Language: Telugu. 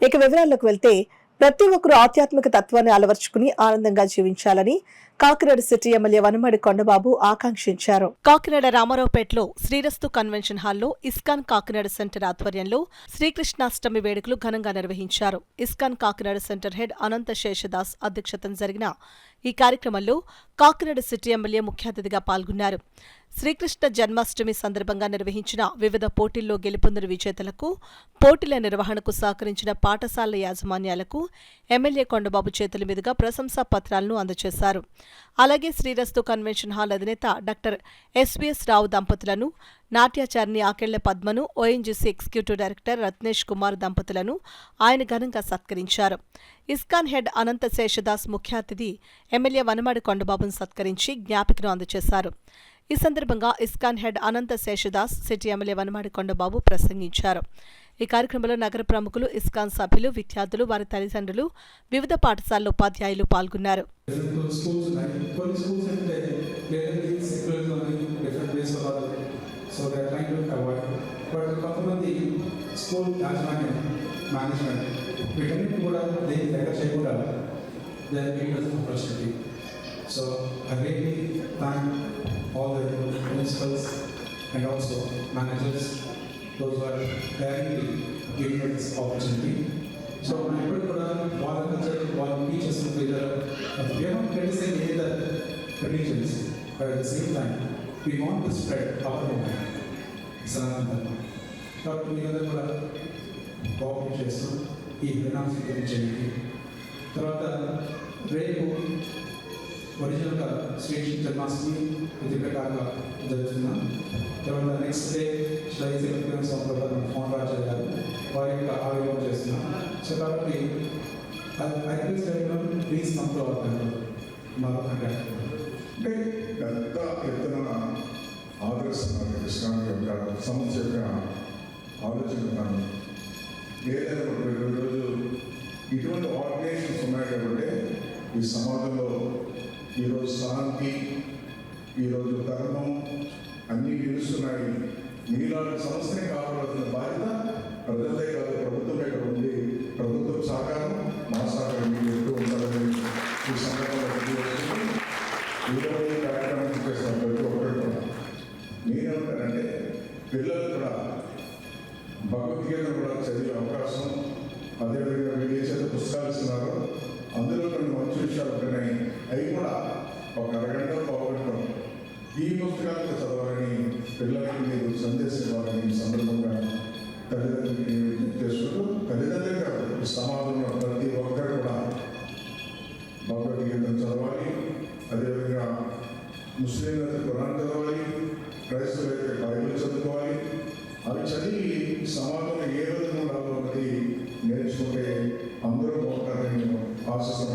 ఇక వివరాల్లోకి వెళ్తే ప్రతి ఒక్కరూ ఆధ్యాత్మిక తత్వాన్ని అలవర్చుకుని ఆనందంగా జీవించాలని కాకినాడ సిటీ ఎమ్మెల్యే వనమాడి కొండబాబు ఆకాంక్షించారు. కాకినాడ రామారావుపేటలో శ్రీరస్తు కన్వెన్షన్ హాల్లో ఇస్కాన్ కాకినాడ సెంటర్ ఆధ్వర్యంలో శ్రీకృష్ణాష్టమి వేడుకలు ఘనంగా నిర్వహించారు. ఇస్కాన్ కాకినాడ సెంటర్ హెడ్ అనంత శేషదాస్ అధ్యక్షతన జరిగిన ఈ కార్యక్రమంలో కాకినాడ సిటీ ఎమ్మెల్యే ముఖ్య అతిథిగా పాల్గొన్నారు. శ్రీకృష్ణ జన్మాష్టమి సందర్భంగా నిర్వహించిన వివిధ పోటీల్లో గెలుపొందిన విజేతలకు, పోటీల నిర్వహణకు సహకరించిన పాఠశాలల యాజమాన్యాలకు ఎమ్మెల్యే కొండబాబు చేతుల మీదుగా ప్రశంసా పత్రాలను అందజేశారు. అలాగే శ్రీరస్తు కన్వెన్షన్ హాల్ అధినేత డాక్టర్ ఎస్వీఎస్ రావు దంపతులను, నాట్యాచారిణి ఆకెళ్ల పద్మను, ONGC executive director Ratnesh Kumar దంపతులను ఆయన ఘనంగా సత్కరించారు. ఇస్కాన్ హెడ్ అనంత శేషదాస్ ముఖ్య అతిథి ఎమ్మెల్యే వనమాడి కొండబాబును సత్కరించి జ్ఞాపికను అందజేశారు. ఈ సందర్భంగా ఇస్కాన్ హెడ్ అనంత శేషదాస్, సిటీ ఎమ్మెల్యే వనమాడి కొండబాబు ప్రసంగించారు. ఈ కార్యక్రమంలో నగర ప్రముఖులు, ఇస్కాన్ సభ్యులు, విద్యార్థులు, వారి తల్లిదండ్రులు, వివిధ పాఠశాలల ఉపాధ్యాయులు పాల్గొన్నారు. So I really thank all the principals and also managers, those who are directly giving us this opportunity. So I put all the culture, all the teachers together. We are not criticizing any other religions, but at the same time, we want to spread our movement. Sanatana Dharma. కాబట్టి మీ అందరూ కూడా కోఆపరేట్ చేస్తూ ఈ విధానం స్వీకరించండి. తర్వాత రేపు ఒరిజినల్గా శ్రీకృష్ణ జన్మాష్టమి విధి ప్రకారంగా జరుగుతున్నాం. తర్వాత నెక్స్ట్ డే శ్రైజ సంప్రదాయం ఫోన్ రాజు గారు వారి యొక్క ఆవిర్భావం చేస్తున్నాం. సో కాబట్టి ప్లీజ్ మనతో మాకు కాంటాక్ట్ అంటే పెద్ద ఎత్తున ఆదర్శిస్తున్నారు కృష్ణ యొక్క సమస్య యొక్క ఆలోచన ఏదైనా రోజు ఇటువంటి ఆర్గనైజేషన్స్ ఉన్నాయి కాబట్టి ఈ సమాజంలో ఈరోజు శాంతి, ఈరోజు ధర్మం అన్నీ నిలుస్తున్నాయి. మీలాంటి సంస్థనే కావాల్సిన బాధ్యత ప్రజలదే కాదు, ప్రభుత్వం ఇక్కడ ఉంది. ప్రభుత్వం సహకారం, మా సహకారం మీరు ఎప్పుడు ఉండాలని ఈ సందర్భంలో ఈరోజు కార్యక్రమం చేస్తాను. ప్రతి ఒక్కరు కూడా నేనేమంటానంటే పిల్లలు కూడా భగవద్గీతను కూడా చదివే అవకాశం, అదేవిధంగా మీరు చేసే పుస్తకాలు ఇస్తున్నారు, అందులో కొన్ని మంచి విషయాలు ఉంటున్నాయి. అవి కూడా ఒక అరగంట పావుగంట ఈ పుస్తకాలను చదవాలని పిల్లలకి మీరు సందేశం ఇవ్వాలని సందర్భంగా తల్లిదండ్రులకి చేసుకుంటూ, తల్లిదండ్రులు కాదు ఈ సమాజంలో ప్రతి ఒక్కరు కూడా భగవద్గీతను చదవాలి. అదేవిధంగా ముస్లింలైతే ఖురాన్ చదవాలి, క్రైస్తవులైతే బైబిల్ చదువుకోవాలి. అవి చదివి సమాజంలో ఏ విధంగా రావాలన్నది నేర్చుకుంటే అందరూ బాగుంటారని నేను ఆశిస్తున్నాను.